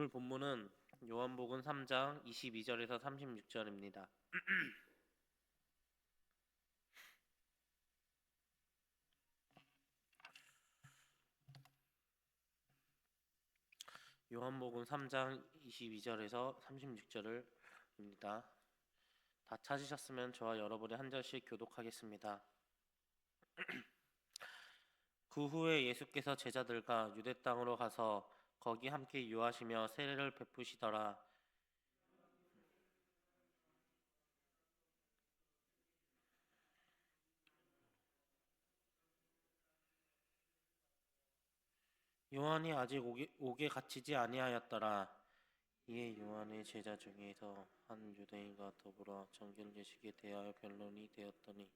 오늘 본문은 요한복음 3장 22절에서 36절입니다. 요한복음 3장 22절에서 36절입니다. 다 찾으셨으면 저와 여러분이 한 절씩 교독하겠습니다. 그 후에 예수께서 제자들과 유대 땅으로 가서 거기 함께 유하시며 세례를 베푸시더라. 요한이 아직 옥에 갇히지 아니하였더라. 이에 요한의 제자 중에서 한 유대인과 더불어 정결 예식에 대하여 변론이 되었더니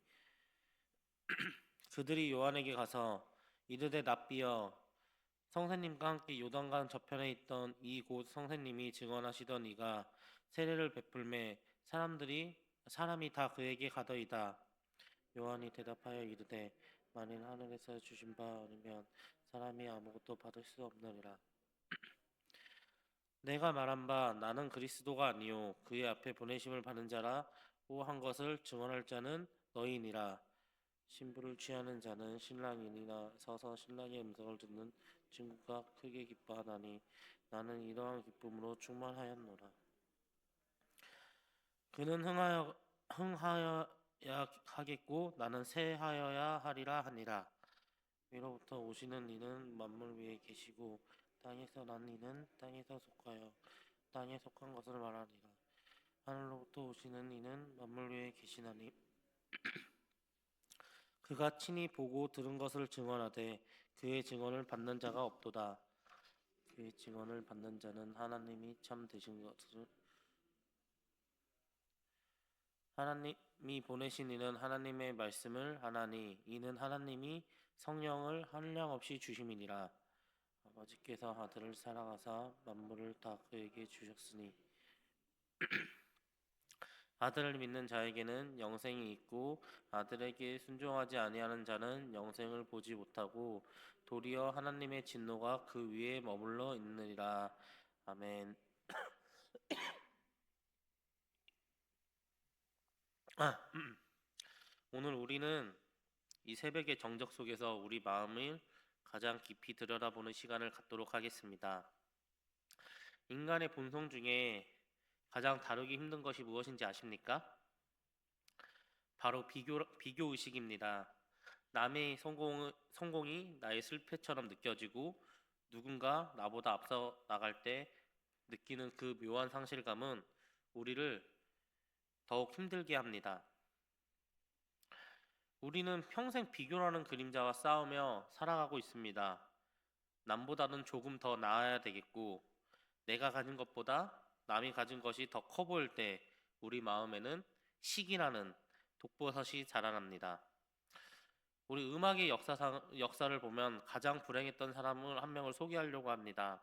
그들이 요한에게 가서 이르되 랍비여, 성세님과 함께 요단강 저편에 있던 이 곧 성세님이 증언하시던 이가 세례를 베풀매 사람이 다 그에게 가더이다. 요한이 대답하여 이르되 만일 하늘에서 주신 바 아니면 사람이 아무것도 받을 수 없느니라. 내가 말한 바 나는 그리스도가 아니요 그의 앞에 보내심을 받는 자라고 한 것을 증언할 자는 너희니라. 신부를 취하는 자는 신랑이니나 서서 신랑의 음성을 듣는 친구가 크게 기뻐하나니 나는 이러한 기쁨으로 충만하였노라. 그는 흥하여야 하겠고 나는 쇠하여야 하리라 하니라. 위로부터 오시는 이는 만물 위에 계시고 땅에서 난 이는 땅에서 속하여 땅에 속한 것을 말하니라. 하늘로부터 오시는 이는 만물 위에 계시나니 그가 친히 보고 들은 것을 증언하되 그의 증언을 받는 자가 없도다. 그의 증언을 받는 자는 하나님이 참 되신 것을 하나님이 보내신 이는 하나님의 말씀을 하나니 이는 하나님이 성령을 한량없이 주심이니라. 아버지께서 아들을 사랑하사 만물을 다 그에게 주셨으니 아들을 믿는 자에게는 영생이 있고 아들에게 순종하지 아니하는 자는 영생을 보지 못하고 도리어 하나님의 진노가 그 위에 머물러 있느니라. 아멘. 오늘 우리는 이 새벽의 정적 속에서 우리 마음을 가장 깊이 들여다보는 시간을 갖도록 하겠습니다. 인간의 본성 중에 가장 다루기 힘든 것이 무엇인지 아십니까? 바로 비교 의식입니다. 남의 성공이 나의 실패처럼 느껴지고 누군가 나보다 앞서 나갈 때 느끼는 그 묘한 상실감은 우리를 더욱 힘들게 합니다. 우리는 평생 비교라는 그림자와 싸우며 살아가고 있습니다. 남보다는 조금 더 나아야 되겠고, 내가 가진 것보다 남이 가진 것이 더 커 보일 때 우리 마음에는 시기라는 독버섯이 자라납니다. 우리 음악의 역사를 보면 가장 불행했던 사람을 한 명을 소개하려고 합니다.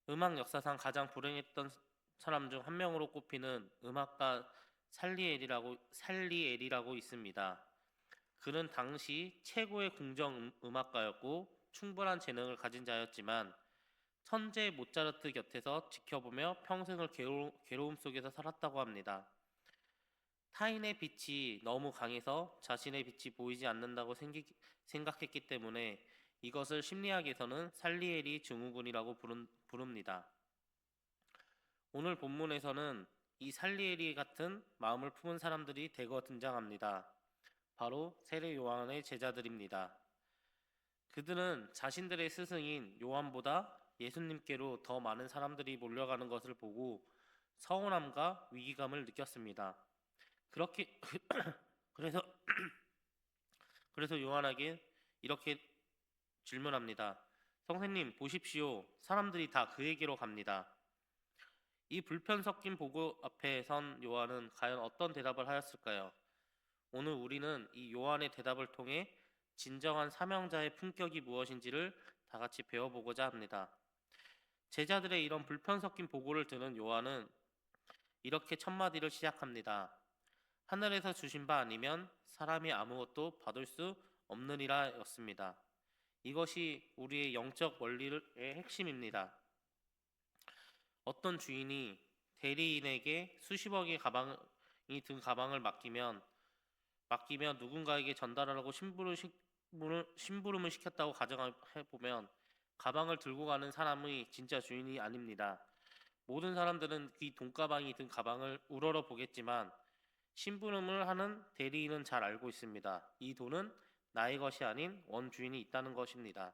음악 역사상 가장 불행했던 사람 중 한 명으로 꼽히는 음악가 살리에리라고 있습니다. 그는 당시 최고의 궁정 음악가였고 충분한 재능을 가진 자였지만 천재 모차르트 곁에서 지켜보며 평생을 괴로움 속에서 살았다고 합니다. 타인의 빛이 너무 강해서 자신의 빛이 보이지 않는다고 생각했기 때문에 이것을 심리학에서는 살리에리 증후군이라고 부릅니다. 오늘 본문에서는 이 살리에리 같은 마음을 품은 사람들이 대거 등장합니다. 바로 세례 요한의 제자들입니다. 그들은 자신들의 스승인 요한보다 예수님께로 더 많은 사람들이 몰려가는 것을 보고 서운함과 위기감을 느꼈습니다. 그렇게 그래서 요한에게 이렇게 질문합니다. 성세님 보십시오. 사람들이 다 그에게로 갑니다. 이 불편 섞인 보고 앞에 선 요한은 과연 어떤 대답을 하였을까요? 오늘 우리는 이 요한의 대답을 통해 진정한 사명자의 품격이 무엇인지를 다 같이 배워보고자 합니다. 제자들의 이런 불편 섞인 보고를 듣는 요한은 이렇게 첫 마디를 시작합니다. 하늘에서 주신 바 아니면 사람이 아무것도 받을 수 없느니라 였습니다. 이것이 우리의 영적 원리의 핵심입니다. 어떤 주인이 대리인에게 수십억의 가방이 든 가방을 맡기면 누군가에게 전달하라고 심부름을 시켰다고 가정해 보면 가방을 들고 가는 사람의 진짜 주인이 아닙니다. 모든 사람들은 이 돈가방이 든 가방을 우러러 보겠지만 심부름을 하는 대리인은 잘 알고 있습니다. 이 돈은 나의 것이 아닌 원주인이 있다는 것입니다.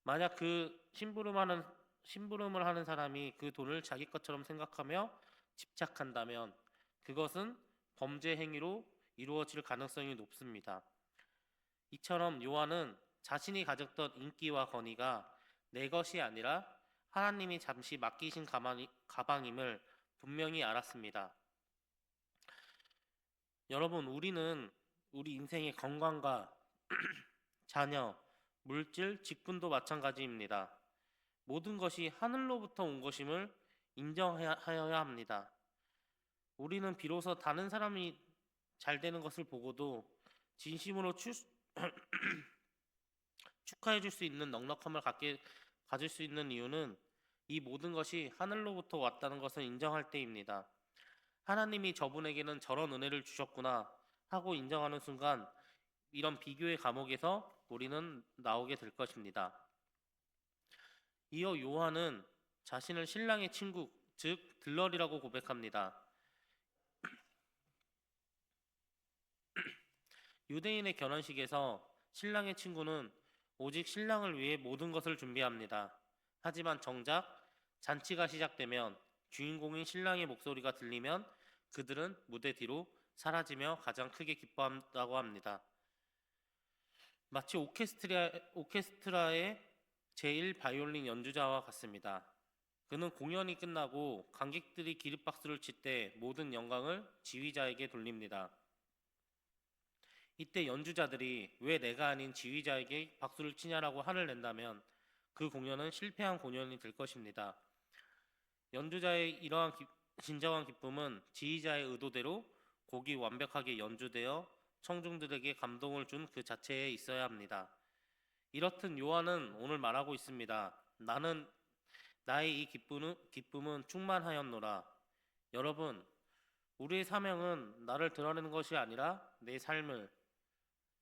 만약 심부름을 하는 사람이 그 돈을 자기 것처럼 생각하며 집착한다면 그것은 범죄 행위로 이루어질 가능성이 높습니다. 이처럼 요한은 자신이 가졌던 인기와 권위가 내 것이 아니라 하나님이 잠시 맡기신 가방임을 분명히 알았습니다. 여러분, 우리는 우리 인생의 건강과 자녀, 물질, 직분도 마찬가지입니다. 모든 것이 하늘로부터 온 것임을 인정하여야 합니다. 우리는 비로소 다른 사람이 잘 되는 것을 보고도 진심으로 축하해 줄 수 있는 넉넉함을 가질 수 있는 이유는 이 모든 것이 하늘로부터 왔다는 것을 인정할 때입니다. 하나님이 저분에게는 저런 은혜를 주셨구나 하고 인정하는 순간 이런 비교의 감옥에서 우리는 나오게 될 것입니다. 이어 요한은 자신을 신랑의 친구, 즉 들러리라고 고백합니다. 유대인의 결혼식에서 신랑의 친구는 오직 신랑을 위해 모든 것을 준비합니다. 하지만 정작 잔치가 시작되면 주인공인 신랑의 목소리가 들리면 그들은 무대 뒤로 사라지며 가장 크게 기뻐한다고 합니다. 마치 오케스트라의 제1 바이올린 연주자와 같습니다. 그는 공연이 끝나고 관객들이 기립박수를 칠 때 모든 영광을 지휘자에게 돌립니다. 이때 연주자들이 왜 내가 아닌 지휘자에게 박수를 치냐라고 화를 낸다면 그 공연은 실패한 공연이 될 것입니다. 연주자의 이러한 진정한 기쁨은 지휘자의 의도대로 곡이 완벽하게 연주되어 청중들에게 감동을 준 그 자체에 있어야 합니다. 이렇듯 요한은 오늘 말하고 있습니다. 나의 이 기쁨은 충만하였노라. 여러분, 우리의 사명은 나를 드러내는 것이 아니라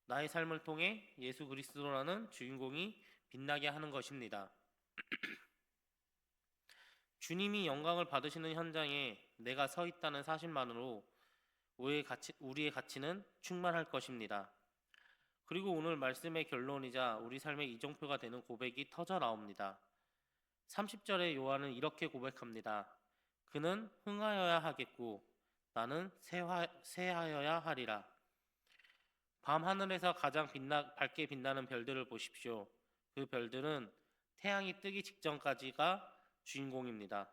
나의 삶을 통해 예수 그리스도라는 주인공이 빛나게 하는 것입니다. 주님이 영광을 받으시는 현장에 내가 서 있다는 사실만으로 우리의 가치는 충만할 것입니다. 그리고 오늘 말씀의 결론이자 우리 삶의 이정표가 되는 고백이 터져 나옵니다. 30절에 요한은 이렇게 고백합니다. 그는 흥하여야 하겠고 나는 새하여야 하리라. 밤하늘에서 가장 밝게 빛나는 별들을 보십시오. 그 별들은 태양이 뜨기 직전까지가 주인공입니다.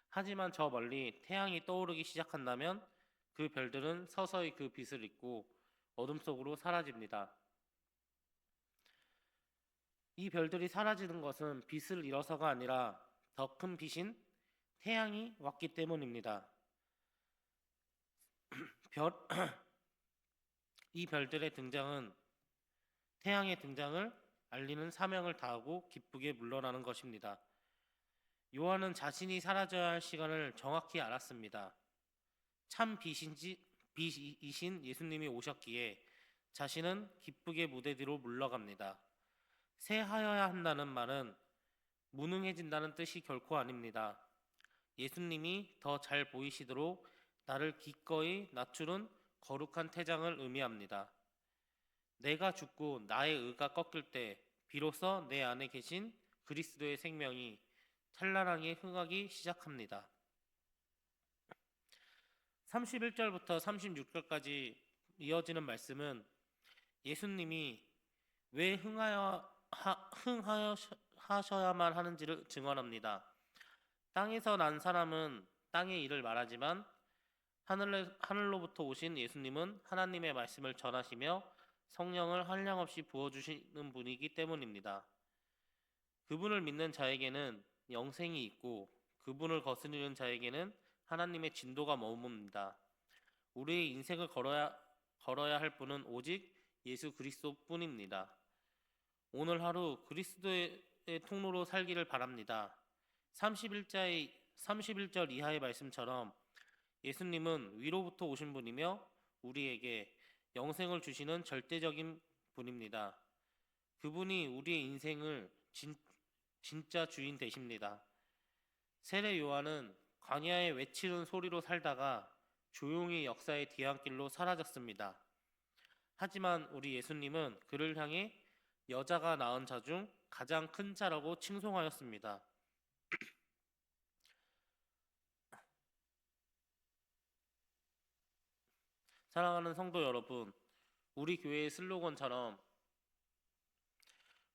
하지만 저 멀리 태양이 떠오르기 시작한다면 그 별들은 서서히 그 빛을 잃고 어둠 속으로 사라집니다. 이 별들이 사라지는 것은 빛을 잃어서가 아니라 더 큰 빛인 태양이 왔기 때문입니다. 이 별들의 등장은 태양의 등장을 알리는 사명을 다하고 기쁘게 물러나는 것입니다. 요한은 자신이 사라져야 할 시간을 정확히 알았습니다. 참 빛이신 예수님이 오셨기에 자신은 기쁘게 무대 뒤로 물러갑니다. 새하여야 한다는 말은 무능해진다는 뜻이 결코 아닙니다. 예수님이 더 잘 보이시도록 나를 기꺼이 낮추는 거룩한 태장을 의미합니다. 내가 죽고 나의 의가 꺾일 때 비로소 내 안에 계신 그리스도의 생명이 찬란하게 흥하기 시작합니다. 31절부터 36절까지 이어지는 말씀은 예수님이 왜 흥하셔야만 하는지를 증언합니다. 땅에서 난 사람은 땅의 일을 말하지만 하늘로부터 오신 예수님은 하나님의 말씀을 전하시며 성령을 한량없이 부어주시는 분이기 때문입니다. 그분을 믿는 자에게는 영생이 있고 그분을 거스르는 자에게는 하나님의 진도가 머뭅니다. 우리의 인생을 걸어야 할 분은 오직 예수 그리스도뿐입니다. 오늘 하루 그리스도의 통로로 살기를 바랍니다. 31절 이하의 말씀처럼 예수님은 위로부터 오신 분이며 우리에게 영생을 주시는 절대적인 분입니다. 그분이 우리의 인생을 진짜 주인 되십니다. 세례 요한은 광야에 외치는 소리로 살다가 조용히 역사의 뒤안길로 사라졌습니다. 하지만 우리 예수님은 그를 향해 여자가 낳은 자 중 가장 큰 자라고 칭송하였습니다. 사랑하는 성도 여러분, 우리 교회의 슬로건처럼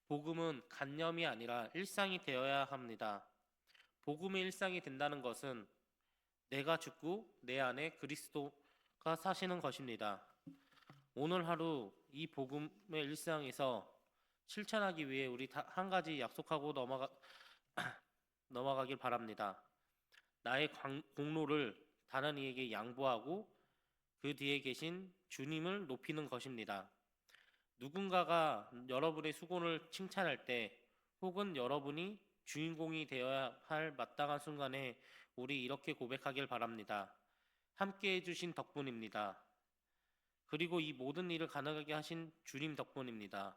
복음은 간념이 아니라 일상이 되어야 합니다. 복음의 일상이 된다는 것은 내가 죽고 내 안에 그리스도가 사시는 것입니다. 오늘 하루 이 복음의 일상에서 실천하기 위해 우리 한 가지 약속하고 넘어가길 바랍니다. 나의 공로를 다른 이에게 양보하고 그 뒤에 계신 주님을 높이는 것입니다. 누군가가 여러분의 수고를 칭찬할 때 혹은 여러분이 주인공이 되어야 할 마땅한 순간에 우리 이렇게 고백하길 바랍니다. 함께 해주신 덕분입니다. 그리고 이 모든 일을 가능하게 하신 주님 덕분입니다.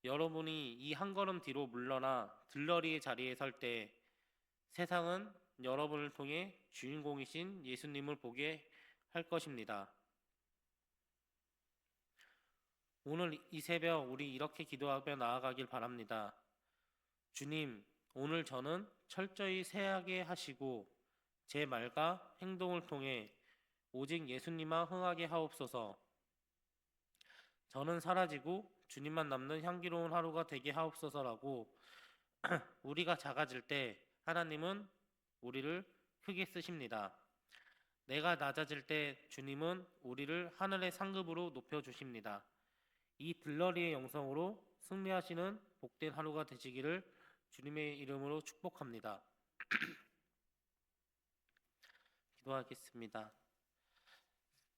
여러분이 이 한 걸음 뒤로 물러나 들러리의 자리에 설 때 세상은 여러분을 통해 주인공이신 예수님을 보게 할 것입니다. 오늘 이 새벽 우리 이렇게 기도하며 나아가길 바랍니다. 주님, 오늘 저는 철저히 새하게 하시고 제 말과 행동을 통해 오직 예수님만 흥하게 하옵소서. 저는 사라지고 주님만 남는 향기로운 하루가 되게 하옵소서라고 우리가 작아질 때 하나님은 우리를 크게 쓰십니다. 내가 낮아질 때 주님은 우리를 하늘의 상급으로 높여주십니다. 이 들러리의 영성으로 승리하시는 복된 하루가 되시기를 주님의 이름으로 축복합니다. 기도하겠습니다.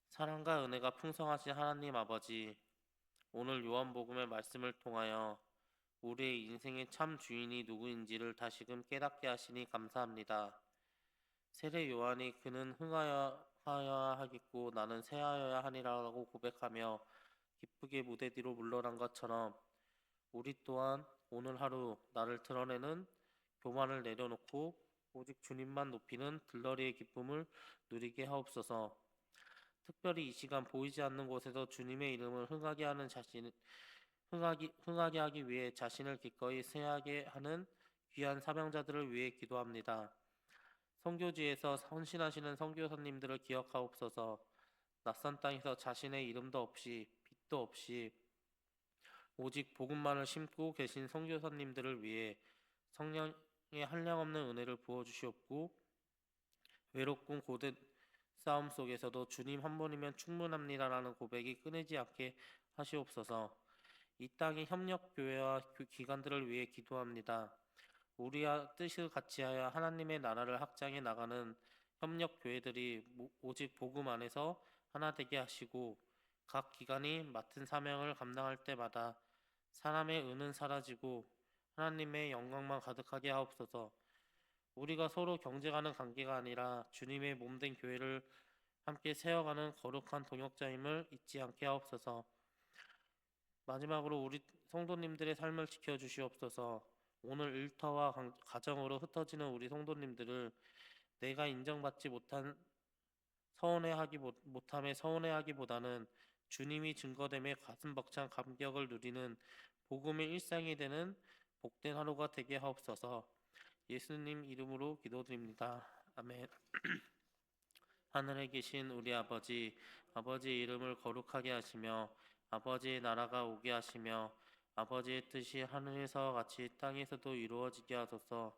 사랑과 은혜가 풍성하신 하나님 아버지, 오늘 요한복음의 말씀을 통하여 우리의 인생의 참 주인이 누구인지를 다시금 깨닫게 하시니 감사합니다. 세례 요한이 그는 흥하여야 하겠고 나는 쇠하여야 하니라고 고백하며 기쁘게 무대 뒤로 물러난 것처럼 우리 또한 오늘 하루 나를 드러내는 교만을 내려놓고 오직 주님만 높이는 들러리의 기쁨을 누리게 하옵소서. 특별히 이 시간 보이지 않는 곳에서 주님의 이름을 흥하게 하기 위해 자신을 기꺼이 쇠하게 하는 귀한 사명자들을 위해 기도합니다. 선교지에서 헌신하시는 선교사님들을 기억하옵소서. 낯선 땅에서 자신의 이름도 없이 빛도 없이 오직 복음만을 심고 계신 선교사님들을 위해 성령의 한량없는 은혜를 부어주시옵고 외롭고 고된 싸움 속에서도 주님 한 분이면 충분합니다라는 고백이 끊이지 않게 하시옵소서. 이 땅의 협력교회와 기관들을 위해 기도합니다. 우리와 뜻을 같이하여 하나님의 나라를 확장해 나가는 협력교회들이 오직 복음 안에서 하나 되게 하시고 각 기관이 맡은 사명을 감당할 때마다 사람의 은은 사라지고 하나님의 영광만 가득하게 하옵소서. 우리가 서로 경쟁하는 관계가 아니라 주님의 몸된 교회를 함께 세워가는 거룩한 동역자임을 잊지 않게 하옵소서. 마지막으로 우리 성도님들의 삶을 지켜주시옵소서. 오늘 일터와 가정으로 흩어지는 우리 성도님들을 내가 인정받지 못함에 서운해하기보다는 주님이 증거됨에 가슴 벅찬 감격을 누리는 복음의 일상이 되는 복된 하루가 되게 하옵소서. 예수님 이름으로 기도드립니다. 아멘. 하늘에 계신 우리 아버지, 아버지의 이름을 거룩하게 하시며 아버지의 나라가 오게 하시며 아버지의 뜻이 하늘에서 같이 땅에서도 이루어지게 하소서.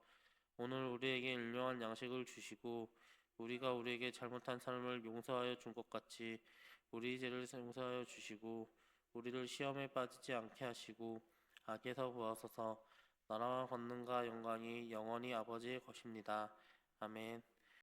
오늘 우리에게 일용할 양식을 주시고 우리가 우리에게 잘못한 삶을 용서하여 준 것 같이 우리 죄를 용서하여 주시고 우리를 시험에 빠지지 않게 하시고 악에서 구하소서. 나라와 권능과 영광이 영원히 아버지의 것입니다. 아멘.